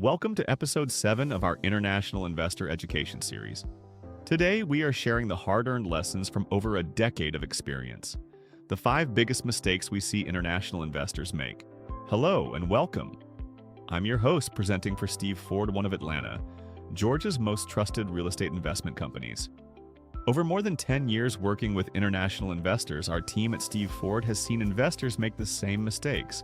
Welcome to episode 7 of our International Investor Education Series. Today, we are sharing the hard-earned lessons from over a decade of experience. The 5 biggest mistakes we see international investors make. Hello and welcome. I'm your host presenting for Steve Ford, one of Atlanta, Georgia's most trusted real estate investment companies. Over more than 10 years working with international investors, our team at Steve Ford has seen investors make the same mistakes,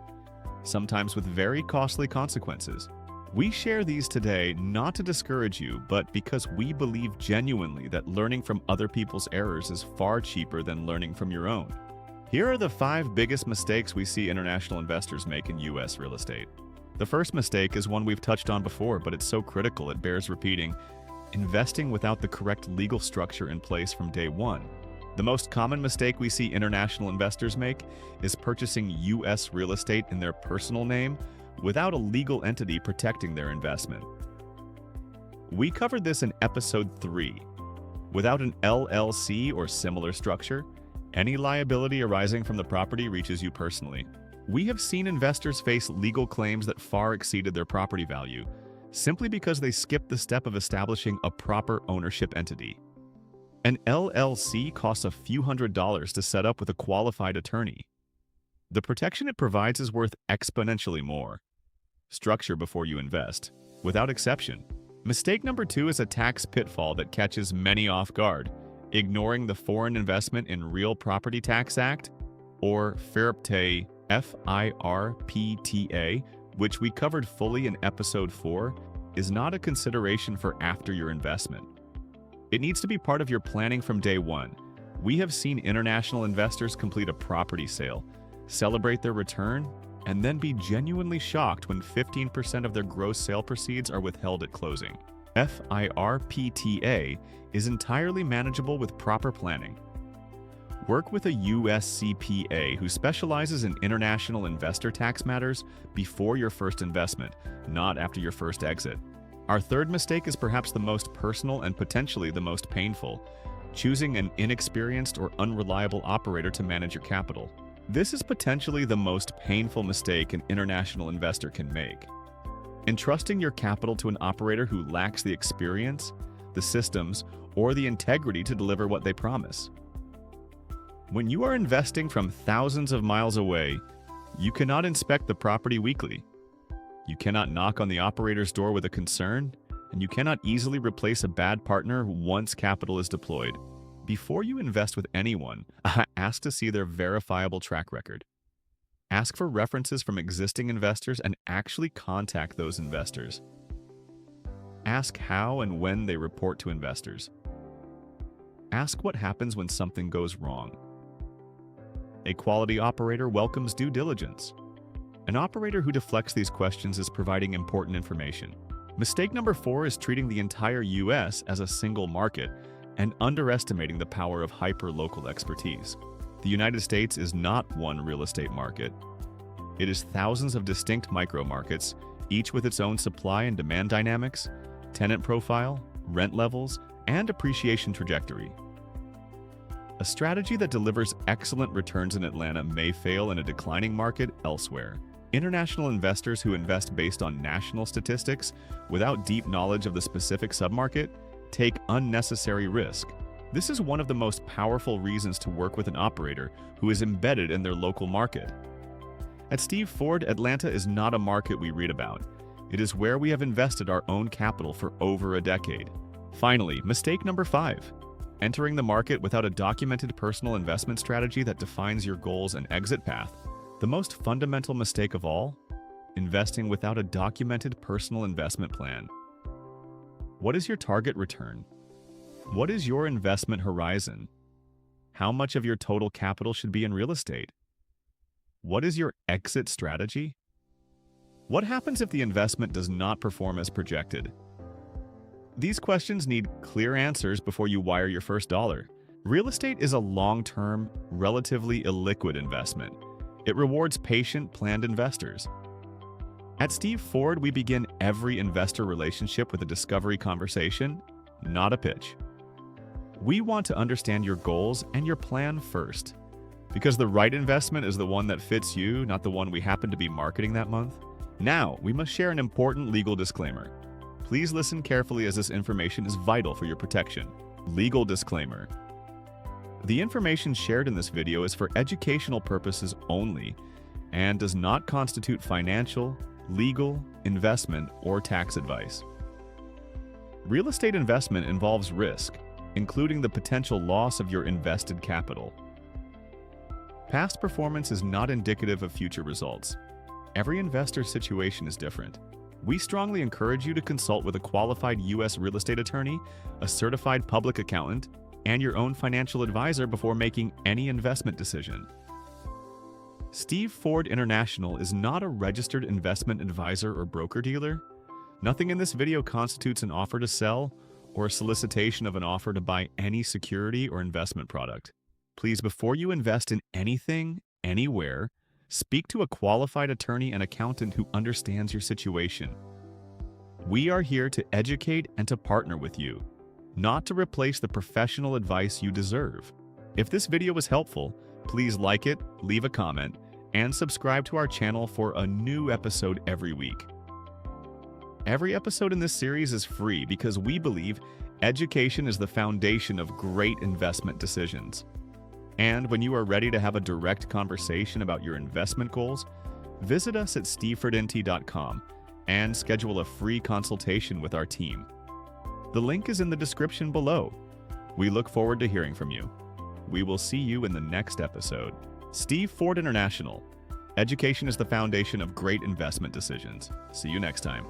sometimes with very costly consequences. We share these today not to discourage you, but because we believe genuinely that learning from other people's errors is far cheaper than learning from your own. Here are the 5 biggest mistakes we see international investors make in U.S. real estate. The first mistake is one we've touched on before, but it's so critical it bears repeating: investing without the correct legal structure in place from day one. The most common mistake we see international investors make is purchasing U.S. real estate in their personal name without a legal entity protecting their investment. We covered this in episode 3. Without an LLC or similar structure, any liability arising from the property reaches you personally. We have seen investors face legal claims that far exceeded their property value, simply because they skipped the step of establishing a proper ownership entity. An LLC costs a few $100s to set up with a qualified attorney. The protection it provides is worth exponentially more. Structure before you invest, without exception. Mistake number 2 is a tax pitfall that catches many off guard, ignoring the Foreign Investment in Real Property Tax Act, or FIRPTA, F-I-R-P-T-A, which we covered fully in episode 4, is not a consideration for after your investment. It needs to be part of your planning from day one. We have seen international investors complete a property sale, celebrate their return, and then be genuinely shocked when 15% of their gross sale proceeds are withheld at closing. FIRPTA is entirely manageable with proper planning. Work with a US CPA who specializes in international investor tax matters before your first investment, not after your first exit. Our third mistake is perhaps the most personal and potentially the most painful: choosing an inexperienced or unreliable operator to manage your capital. This is potentially the most painful mistake an international investor can make. Entrusting your capital to an operator who lacks the experience, the systems, or the integrity to deliver what they promise. When you are investing from thousands of miles away, you cannot inspect the property weekly. You cannot knock on the operator's door with a concern, and you cannot easily replace a bad partner once capital is deployed. Before you invest with anyone, ask to see their verifiable track record. Ask for references from existing investors and actually contact those investors. Ask how and when they report to investors. Ask what happens when something goes wrong. A quality operator welcomes due diligence. An operator who deflects these questions is providing important information. Mistake number 4 is treating the entire US as a single market and underestimating the power of hyper-local expertise. The United States is not one real estate market. It is thousands of distinct micro-markets, each with its own supply and demand dynamics, tenant profile, rent levels, and appreciation trajectory. A strategy that delivers excellent returns in Atlanta may fail in a declining market elsewhere. International investors who invest based on national statistics without deep knowledge of the specific submarket take unnecessary risk. This is one of the most powerful reasons to work with an operator who is embedded in their local market. At Steve Ford, Atlanta is not a market we read about. It is where we have invested our own capital for over a decade. Finally, mistake number 5. Entering the market without a documented personal investment strategy that defines your goals and exit path. The most fundamental mistake of all: investing without a documented personal investment plan. What is your target return? What is your investment horizon? How much of your total capital should be in real estate? What is your exit strategy? What happens if the investment does not perform as projected? These questions need clear answers before you wire your first dollar. Real estate is a long-term, relatively illiquid investment. It rewards patient, planned investors. At Steve Ford, we begin every investor relationship with a discovery conversation, not a pitch. We want to understand your goals and your plan first, because the right investment is the one that fits you, not the one we happen to be marketing that month. Now, we must share an important legal disclaimer. Please listen carefully as this information is vital for your protection. Legal disclaimer. The information shared in this video is for educational purposes only and does not constitute financial, legal, investment, or tax advice. Real estate investment involves risk, including the potential loss of your invested capital. Past performance is not indicative of future results. Every investor's situation is different. We strongly encourage you to consult with a qualified U.S. real estate attorney, a certified public accountant, and your own financial advisor before making any investment decision. Steve Ford International is not a registered investment advisor or broker-dealer. Nothing in this video constitutes an offer to sell or a solicitation of an offer to buy any security or investment product. Please, before you invest in anything, anywhere, speak to a qualified attorney and accountant who understands your situation. We are here to educate and to partner with you, not to replace the professional advice you deserve. If this video was helpful, please like it, leave a comment, and subscribe to our channel for a new episode every week. Every episode in this series is free because we believe education is the foundation of great investment decisions. And when you are ready to have a direct conversation about your investment goals, visit us at stevefordnt.com and schedule a free consultation with our team. The link is in the description below. We look forward to hearing from you. We will see you in the next episode. Steve Ford International. Education is the foundation of great investment decisions. See you next time.